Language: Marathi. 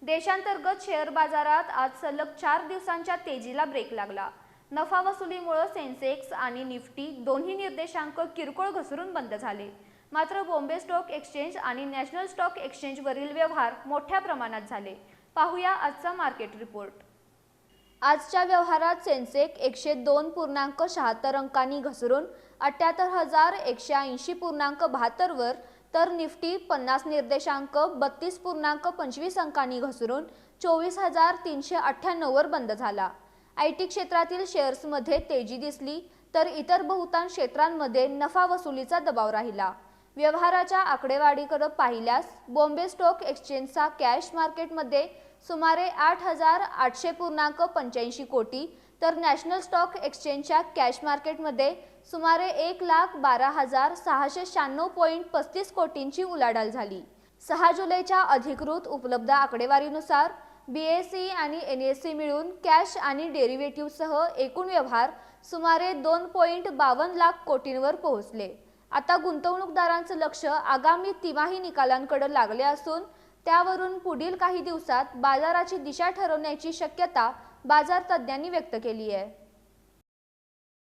देशांतर्गत शेअर बाजारात आज सलग 4 दिवसांच्या तेजीला ब्रेक लागला। नफा वसुलीमुळे सेन्सेक्स आणि निफ्टी दोन्ही निर्देशांक किरकोळ घसरून बंद झाले। मात्र बॉम्बे स्टॉक एक्सचेंज आणि नॅशनल स्टॉक एक्सचेंजवरील व्यवहार मोठ्या प्रमाणात झाले। पाहूया आजचा मार्केट रिपोर्ट। आजच्या व्यवहारात सेन्सेक्स 102.76 अंकांनी घसरून 78,180.72 वर, तर निफ्टी 50 निर्देशांक 32.25 अंकांनी घसरून 24,398 वर बंद झाला। आयटी क्षेत्रातील शेअर्समध्ये तेजी दिसली, तर इतर बहुतांश क्षेत्रांमध्ये नफा वसुलीचा दबाव राहिला। व्यवहाराच्या आकडेवारीकडे पाहिल्यास बॉम्बे स्टॉक एक्सचेंजचा कॅश मार्केटमध्ये सुमारे 8,800.85 कोटी, तर नॅशनल स्टॉक एक्सचेंजच्या कॅश मार्केटमध्ये सुमारे 1,12,696.35 कोटींची उलाढाल झाली। 6 जुलैच्या अधिकृत उपलब्ध आकडेवारीनुसार बीएसई आणि एनएसई मिळून कॅश आणि डेरिव्हेटिव्हसह एकूण व्यवहार सुमारे 2.52 लाख कोटींवर पोहोचले। आता गुंतवणूकदारांचं लक्ष आगामी तिमाही निकालांकडे लागले असून त्यावरून पुढील काही दिवसात बाजाराची दिशा ठरवण्याची शक्यता बाजार तज्ञांनी व्यक्त केली आहे।